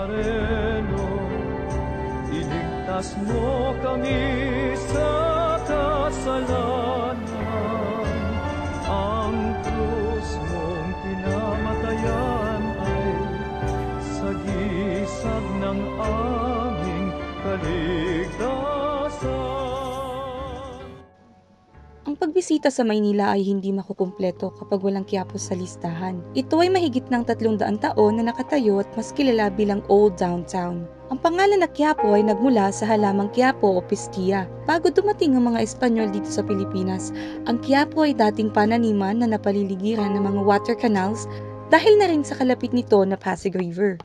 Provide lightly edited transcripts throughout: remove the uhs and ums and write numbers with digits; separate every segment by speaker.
Speaker 1: Nazareno, iligtas mo kami sa kasalanan. Ang krus mong pinamatayan ay sagisag ng aming kaligtasan.
Speaker 2: Ang pagbisita sa Maynila ay hindi makukumpleto kapag walang Quiapo sa listahan. Ito ay mahigit ng 300 taon na nakatayo at mas kilala bilang Old Downtown. Ang pangalan na Quiapo ay nagmula sa halamang Quiapo o Pistia. Bago dumating ang mga Espanyol dito sa Pilipinas, ang Quiapo ay dating pananiman na napaliligiran ng mga water canals dahil na rin sa kalapit nito na Pasig River.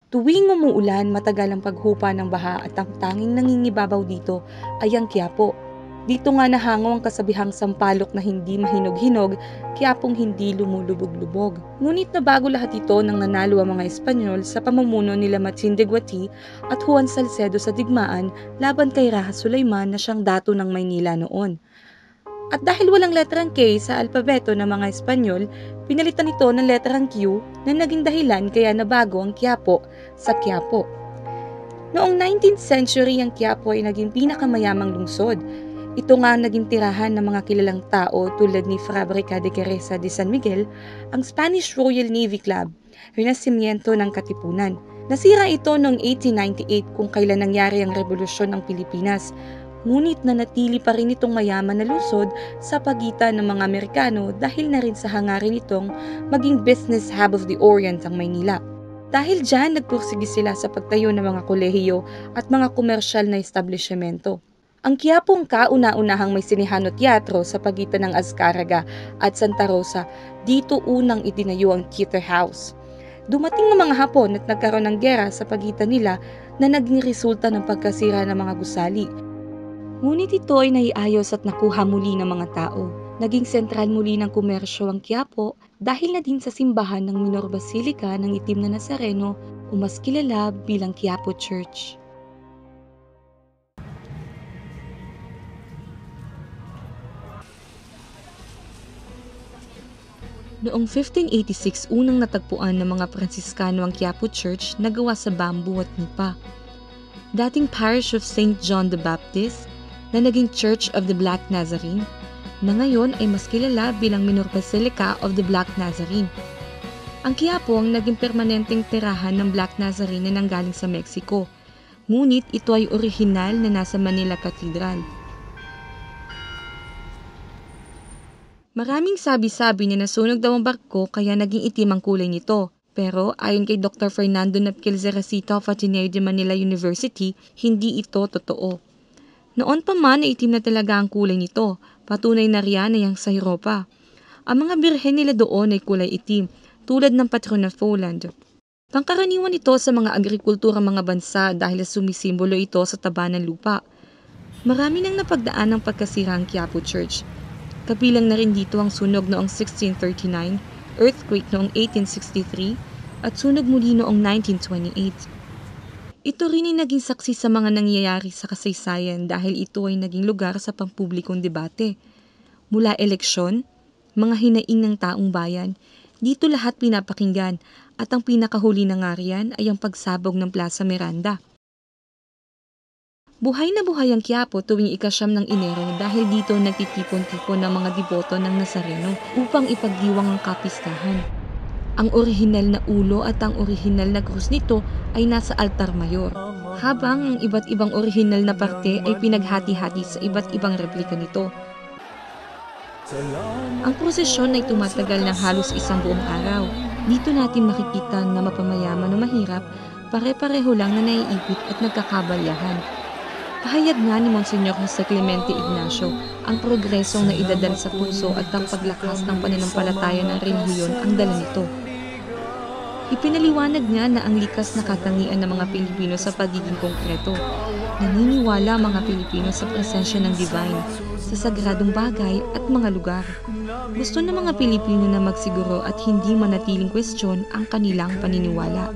Speaker 2: Tuwing umuulan, matagal ang paghupa ng baha at ang tanging nangingibabaw dito ay ang Quiapo. Dito nga nahango ang kasabihang sampalok na hindi mahinog-hinog, Quiapong hindi lumulubog-lubog. Ngunit nabago lahat ito nang nanalo ang mga Espanyol sa pamumuno nila Martin de Guati at Juan Salcedo sa digmaan laban kay Raja Sulaiman na siyang dato ng Maynila noon. At dahil walang letrang K sa alpabeto ng mga Espanyol, pinalitan ito ng letrang Q na naging dahilan kaya nabago ang Quiapo sa Quiapo. Noong 19th century, ang Quiapo ay naging pinakamayamang lungsod. Ito nga ang naging tirahan ng mga kilalang tao tulad ni Fábrica de Cereza de San Miguel, ang Spanish Royal Navy Club, renasimiento ng Katipunan. Nasira ito noong 1898 kung kailan nangyari ang Revolusyon ng Pilipinas, ngunit nanatili pa rin itong mayaman na lungsod sa pagitan ng mga Amerikano dahil na rin sa hangarin itong maging business hub of the Orient ang Maynila. Dahil dyan, nagpursige sila sa pagtayo ng mga kolehiyo at mga komersyal na establishmento. Ang Quiapo ang kauna-unahang may sinihan o teatro sa pagitan ng Azcárraga at Santa Rosa. Dito unang itinayo ang theater house. Dumating ang mga Hapon at nagkaroon ng gera sa pagitan nila na naging resulta ng pagkasira ng mga gusali. Ngunit ito ay naiayos at nakuha muli ng mga tao. Naging sentral muli ng komersyo ang Quiapo dahil na din sa simbahan ng Minor Basilica ng Itim na Nazareno o mas kilala bilang Quiapo Church. Noong 1586, unang natagpuan ng mga Pransiskano ang Quiapo Church na gawa sa bamboo at nipa. Dating parish of St. John the Baptist na naging Church of the Black Nazarene, na ngayon ay mas kilala bilang Minor Basilica of the Black Nazarene. Ang Quiapo ang naging permanenteng tirahan ng Black Nazarene na nanggaling sa Mexico, ngunit ito ay orihinal na nasa Manila Cathedral. Maraming sabi-sabi na nasunog daw ang barko kaya naging itim ang kulay nito. Pero ayon kay Dr. Fernando Napquel Zerecita of Ateneo de Manila University, hindi ito totoo. Noon pa man ay itim na talaga ang kulay nito, patunay na riyan ay ang sa Europa. Ang mga birhen nila doon ay kulay itim, tulad ng patron ng Poland. Pangkaraniwan ito sa mga agrikultura mga bansa dahil sumisimbolo ito sa taba ng lupa. Marami nang napagdaan ng pagkasira ang Quiapo Church. Kabilang na rin dito ang sunog noong 1639, earthquake noong 1863, at sunog muli noong 1928. Ito rin ay naging saksi sa mga nangyayari sa kasaysayan dahil ito ay naging lugar sa pampublikong debate. Mula eleksyon, mga hinaing ng taong bayan, dito lahat pinapakinggan at ang pinakahuli na nga riyan ay ang pagsabog ng Plaza Miranda. Buhay na buhay ang Quiapo tuwing ika-9 ng Enero dahil dito nagtitipon-tipon ng mga deboto ng Nazareno upang ipagdiwang ang kapistahan. Ang orihinal na ulo at ang orihinal na krus nito ay nasa altar mayor, habang ang iba't ibang orihinal na parte ay pinaghati-hati sa iba't ibang replika nito. Ang prosesyon ay tumatagal ng halos isang buong araw. Dito natin makikita na mapamayaman o mahirap, pare-pareho lang na naiipit at nagkakabalyahan. Pahayag nga ni Monsignor Jose Clemente Ignacio ang progresong na idadala sa puso at ang paglakas ng pananampalataya ng relihiyon ang dala nito. Ipinaliwanag niya na ang likas na katangian ng mga Pilipino sa pagiging konkreto. Naniniwala ang mga Pilipino sa presensya ng divine, sa sagradong bagay at mga lugar. Gusto ng mga Pilipino na magsiguro at hindi manatiling kwestiyon ang kanilang paniniwala.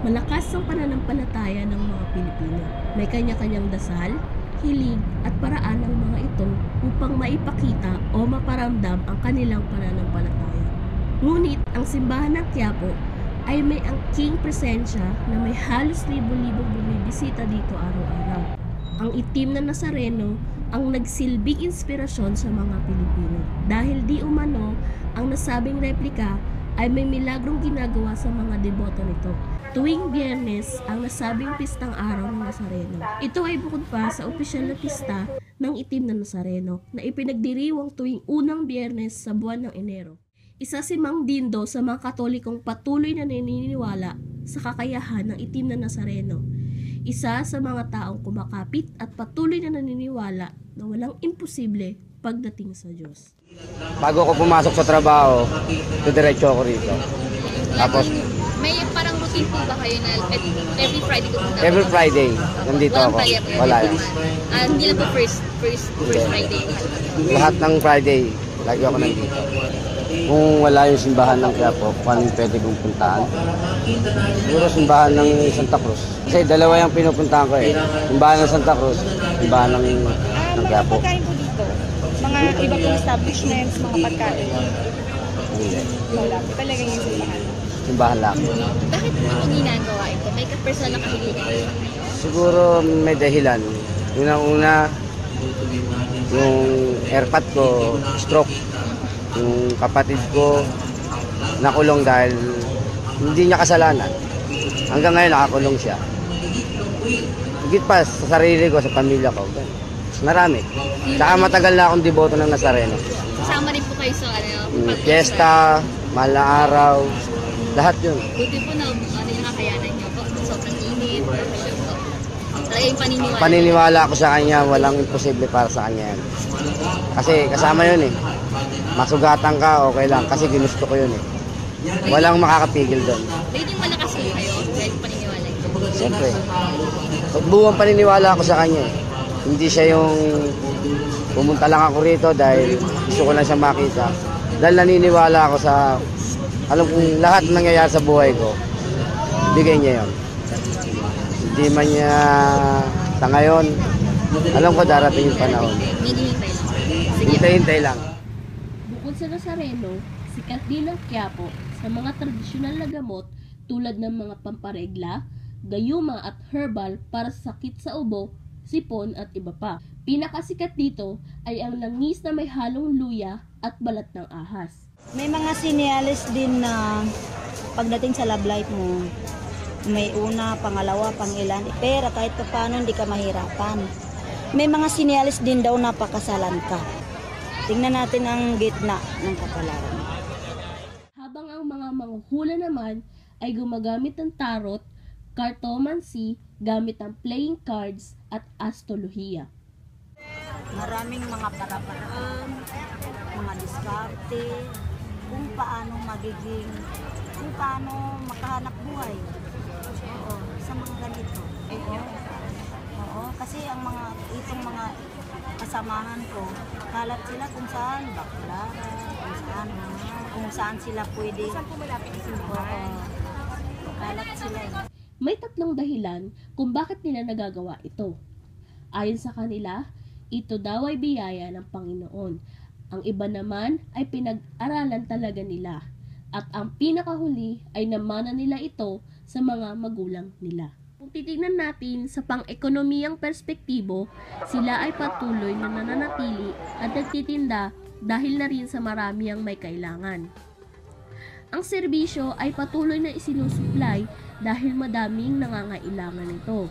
Speaker 3: Malakas ang pananampalataya ng mga Pilipino. May kanya-kanyang dasal, hilig at paraan ng mga ito upang maipakita o maparamdam ang kanilang pananampalataya. Ngunit ang simbahan ng Quiapo ay may angking presensya na may halos libo-libong bumibisita dito araw-araw. Ang itim na Nazareno ang nagsilbing inspirasyon sa mga Pilipino dahil di umano ang nasabing replika ay may milagrong ginagawa sa mga deboto nito. Tuwing Biyernes ang nasabing pistang araw ng Nazareno. Ito ay bukod pa sa opisyal na pista ng itim na Nazareno na ipinagdiriwang tuwing unang Biyernes sa buwan ng Enero. Isa si Mang Dindo sa mga Katolikong patuloy na naniniwala sa kakayahan ng itim na Nazareno. Isa sa mga taong kumakapit at patuloy na naniniwala na walang imposible pagdating sa Diyos.
Speaker 4: Bago ako pumasok sa trabaho, diretso ako rito. Tapos,
Speaker 5: may parang routine po ba kayo na every Friday pupunta?
Speaker 4: every Friday, nandito ako. Wala yan.
Speaker 5: Hindi lang po first Friday.
Speaker 4: Lahat ng Friday, lagi ako nandito. Kung wala yung simbahan ng Quiapo, kung anong pwede kong puntahan. Siguro simbahan ng Santa Cruz. Kasi dalawa yung pinupuntahan ko eh. Simbahan ng Santa Cruz, simbahan ng Quiapo.
Speaker 2: Pagkain po dito? Mga iba pong establishments, mga pagkain?
Speaker 4: Hindi.
Speaker 2: Wala po. Talaga yung simbahan.
Speaker 4: Simbahan lang.
Speaker 5: Bakit po ginagawa ito? May personal na kahilingan?
Speaker 4: Siguro may dahilan. Unang-una, yung airpot ko, stroke. Yung kapatid ko, nakulong dahil hindi niya kasalanan. Hanggang ngayon nakakulong siya. Higit pa sa sarili ko, sa pamilya ko. Marami. Saka matagal na akong deboto ng Nazareno.
Speaker 5: Kasama rin po kayo sa
Speaker 4: Fiesta, mahal na araw, lahat yun.
Speaker 5: Buti po na yung nakakayanan niyo po. Sobrang init. Talaga yung paniniwala.
Speaker 4: Paniniwala ko sa kanya, walang imposible para sa kanya yan. Kasi kasama yun eh. Masugatan ka, okay lang. Kasi ginusto ko yun eh. Walang makakapigil doon.
Speaker 5: Medyo malakas po kayo dahil paniniwala niyo.
Speaker 4: Siyempre. Buong paniniwala ko sa kanya eh. Hindi siya yung pumunta lang ako rito dahil gusto ko lang siya makita. Dahil naniniwala ako sa alam kong lahat ng nangyayari sa buhay ko, bigay niya yun. Hindi man niya sa ngayon, alam ko darating yung panahon. Hintay-hintay lang.
Speaker 3: Bukod sa Nazareno, sikat din ang Quiapo sa mga tradisyonal na gamot tulad ng mga pamparegla, gayuma at herbal para sa sakit sa ubo, sipon at iba pa. Pinakasikat dito ay ang langis na may halong luya at balat ng ahas.
Speaker 6: May mga senyales din na pagdating sa love life mo, may una, pangalawa, pangilan, pera kahit pa paano hindi ka mahirapan. May mga senyales din daw na pakasalan ka. Tingnan natin ang gitna ng kapalaran.
Speaker 3: Habang ang mga manghuhula naman ay gumagamit ng tarot, cartomancy, gamit ang playing cards at astrolohiya.
Speaker 6: Maraming mga para-paraan, mga diskarte, kung paano makahanap buhay. Oo, sa mga ganito. Oo, kasi ang itong mga kasamahan ko, kalat sila kung saan, Baclara, kung saan sila pwede. Oo, kalat sila.
Speaker 3: May tatlong dahilan kung bakit nila nagagawa ito. Ayon sa kanila, ito daw ay biyaya ng Panginoon. Ang iba naman ay pinag-aralan talaga nila. At ang pinakahuli ay namana nila ito sa mga magulang nila. Kung titignan natin sa pang-ekonomiyang perspektibo, sila ay patuloy na nananatili at nagtitinda dahil na rin sa marami ang may kailangan. Ang serbisyo ay patuloy na isinusupply dahil madaming nangangailangan nito.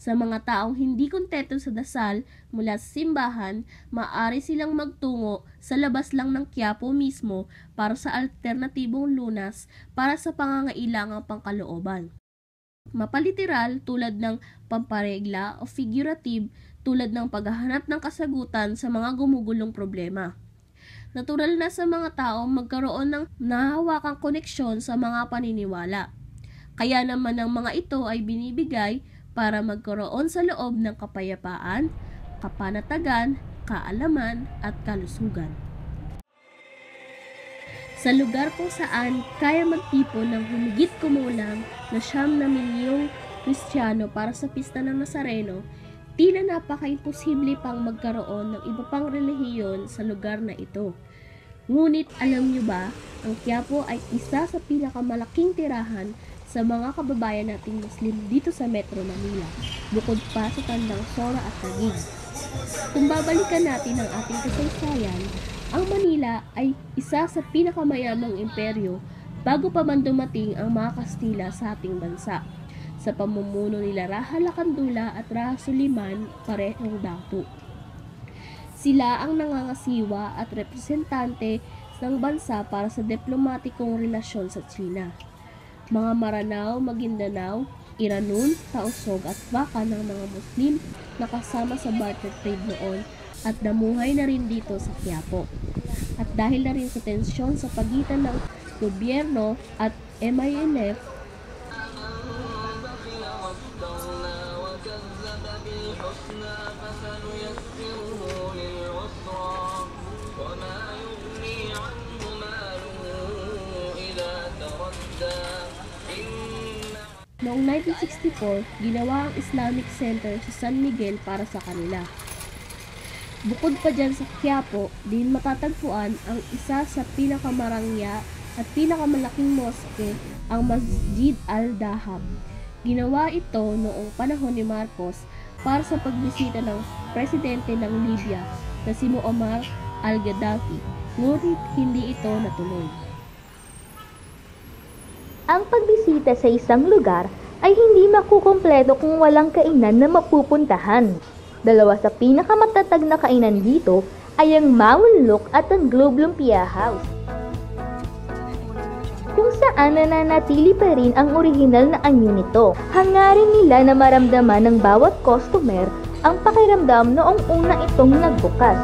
Speaker 3: Sa mga taong hindi kontento sa dasal mula sa simbahan, maaari silang magtungo sa labas lang ng Quiapo mismo para sa alternatibong lunas para sa pangangailangang pangkalooban. Mapaliteral tulad ng pamparegla o figurative tulad ng paghahanap ng kasagutan sa mga gumugulong problema. Natural na sa mga taong magkaroon ng nahahawakang koneksyon sa mga paniniwala. Kaya naman ang mga ito ay binibigay para magkaroon sa loob ng kapayapaan, kapanatagan, kaalaman at kalusugan. Sa lugar kung saan kaya magtipon ng humigit kumulang na 9 milyong Kristiyano para sa pista ng Nazareno, tila napaka-imposible pang magkaroon ng iba pang relihiyon sa lugar na ito. Ngunit alam niyo ba, ang Quiapo ay isa sa pinakamalaking tirahan sa mga kababayan nating Muslim dito sa Metro Manila, bukod pa sa Tandang Sora at Taguig. Kung babalikan natin ang ating kasaysayan, ang Manila ay isa sa pinakamayamang imperyo bago pa man dumating ang mga Kastila sa ating bansa. Sa pamumuno nila Raja Lacandula at Raja Suliman, parehong datu. Sila ang nangangasiwa at representante ng bansa para sa diplomatikong relasyon sa China. Mga Maranao, Maguindanao, Iranun, Tausog at Baka ng mga Muslim na kasama sa barter trade noon at namuhay na rin dito sa Quiapo. At dahil na rin sa tensyon sa pagitan ng gobyerno at MINF, noong 1964, ginawa ang Islamic Center sa San Miguel para sa kanila. Bukod pa dyan sa Quiapo, din matatagpuan ang isa sa pinakamarangya at pinakamalaking moske, ang Masjid Al-Dahab. Ginawa ito noong panahon ni Marcos para sa pagbisita ng presidente ng Libya na si Muammar al-Gaddafi, ngunit hindi ito natuloy.
Speaker 7: Ang pagbisita sa isang lugar ay hindi makukumpleto kung walang kainan na mapupuntahan. Dalawa sa pinakamatatag na kainan dito ay ang Maunlok at ang Globe Lumpia House, kung saan nananatili pa rin ang orihinal na anyo nito. Hangarin nila na maramdaman ng bawat customer ang pakiramdam noong una itong nagbukas.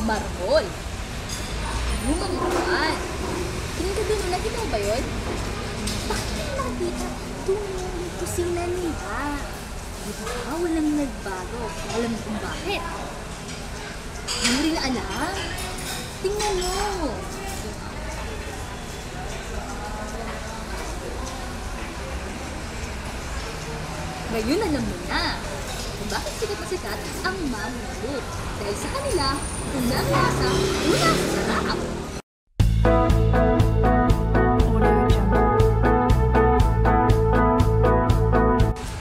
Speaker 5: Marhol. Lumang naman. Kinagagano na kita ba yun? Bakit hindi nakikita? Tunong yung kusina nila. Di ba? Walang nagbago. Alam mo kung bakit? Hindi mo rin alam. Tingnan mo. Ngayon alam mo na kung bakit sikat na sikat ang Maunlok. Dahil sa kanila, unang lasa, unang sarap.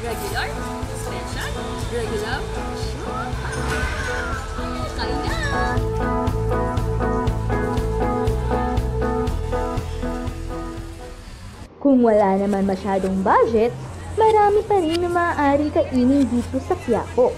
Speaker 5: Regular, special, regular, sure. Kain na!
Speaker 7: Kung wala naman masyadong budget, marami pa rin na maaaring kainin dito sa Quiapo.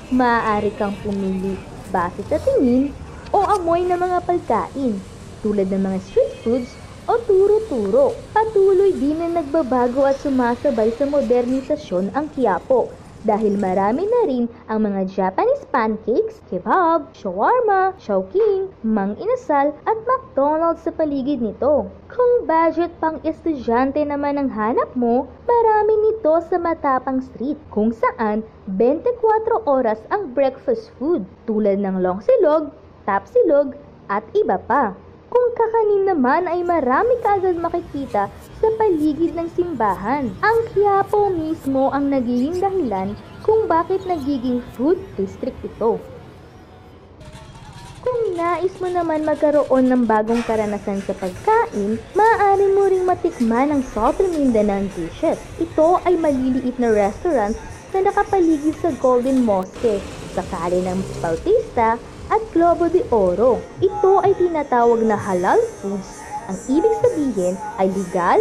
Speaker 7: Maaari kang pumili base sa tingin o amoy ng mga pagkain, tulad ng mga street foods o turo-turo. Patuloy din na nagbabago at sumasabay sa modernisasyon ang Quiapo, dahil marami na rin ang mga Japanese pancakes, kebab, shawarma, chowking, mang inasal at McDonald's sa paligid nito. Kung budget pang estudyante naman ang hanap mo, marami nito sa Matapang Street, kung saan 24 oras ang breakfast food tulad ng longsilog, tapsilog at iba pa. Kung kakanin naman ay marami ka agad makikita sa paligid ng simbahan. Ang Quiapo mismo ang nagiging dahilan kung bakit nagiging food district ito. Kung nais mo naman magkaroon ng bagong karanasan sa pagkain, maaari mo ring matikman ang Southern Mindanao dishes. Ito ay maliliit na restaurant na nakapaligid sa Golden Mosque, sakali ng Bautista at Globo de Oro. Ito ay tinatawag na halal foods. Ang ibig sabihin ay legal,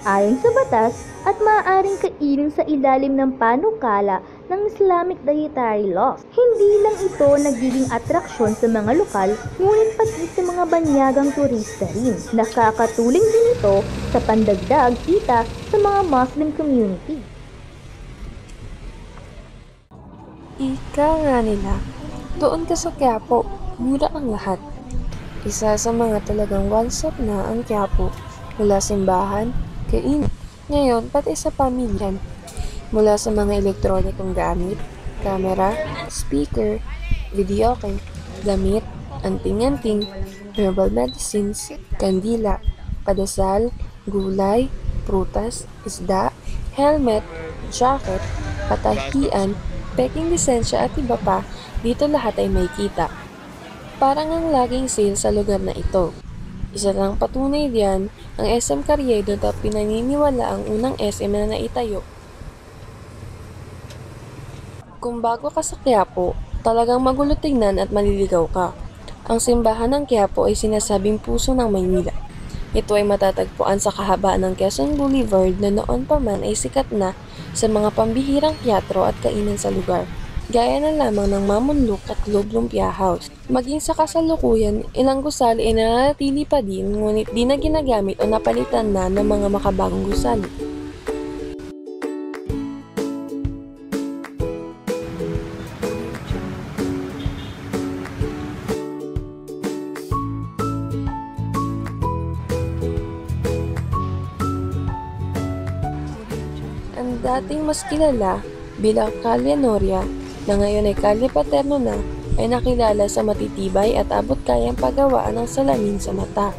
Speaker 7: ayon sa batas, at maaaring kainin sa ilalim ng panukala ng Islamic dietary laws. Hindi lang ito nagiging atraksyon sa mga lokal, ngunit pati sa mga banyagang turista rin. Nakakatuling din ito sa pandagdag kita sa mga Muslim community.
Speaker 2: Ika nga nila, doon ka sa Quiapo, mura ang lahat.
Speaker 8: Isa sa mga talagang one-stop na ang Quiapo, mula simbahan, kainan, ngayon pati sa pamilyan, mula sa mga elektronikong gamit, camera, speaker, videoke, damit, anting-anting, herbal medicines, kandila, padasal, gulay, prutas, isda, helmet, jacket, patahian, peking lisensya at iba pa, dito lahat ay may kita. Parang ang laging sale sa lugar na ito. Isa lang patunay diyan ang SM Carriedo na pinaniniwala ang unang SM na naitayo. Kung bago ka sa Quiapo, talagang magulo tingnan at maliligaw ka. Ang simbahan ng Quiapo ay sinasabing puso ng Maynila. Ito ay matatagpuan sa kahabaan ng Quezon Boulevard na noon pa man ay sikat na sa mga pambihirang teatro at kainan sa lugar. Gaya na lamang ng Mamunluk at Globe Lumpia House. Maging sa kasalukuyan, ilang gusali ay nananatili pa din ngunit di na ginagamit o napalitan na ng mga makabagong gusali. Ang dating mas kilala bilang Calle Noria, na ngayon ay Calle Paterno na, ay nakilala sa matitibay at abot-kayang paggawaan ng salamin sa mata.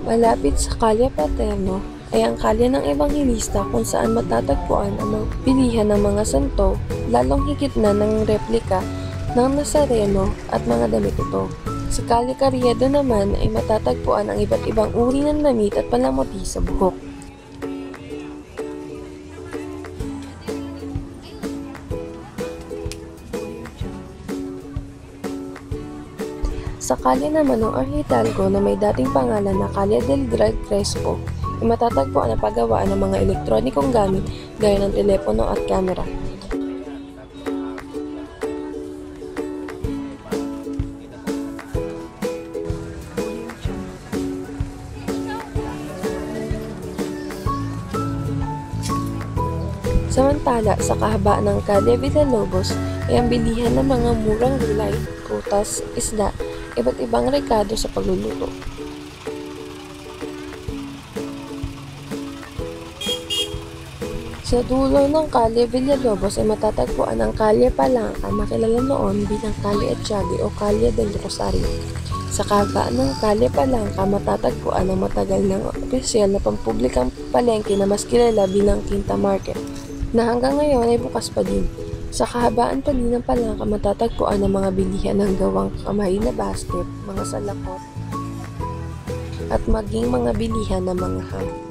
Speaker 8: Malapit sa Calle Paterno ay ang kalye ng Ebanghelista kung saan matatagpuan ang mga bilihan ng mga santo, lalong higit na ng replika ng Nazareno at mga damit ito. Sa Calle Carriedo naman ay matatagpuan ang iba't ibang uri ng damit at palamuti sa buhok. Sa kalye naman ng Arhidalgo na may dating pangalan na Calle del Drag Crespo, ay matatagpuan ang paggawaan ng mga elektronikong gamit gaya ng telepono at kamera. Samantala, sa kahabaan ng Calle Villalobos ay ang bilihan ng mga murang gulay, prutas, isda, iba't ibang rekado sa pagluluto. Sa dulo ng Calle Villalobos ay matatagpuan ang Calle Palangka na kilala noon bilang Calle Etiague o Calle del Rosario. Sa kahabaan ng Calle Palangka matatagpuan ang matagal ng opisyal na pampublikang palengke na mas kilala bilang Quinta Market, na hanggang ngayon ay bukas pa din. Sa kahabaan pa din ng Palangka matatagpuan ang mga bilihan ng gawang kamay na basket, mga salakot, at maging mga bilihan ng mga ham.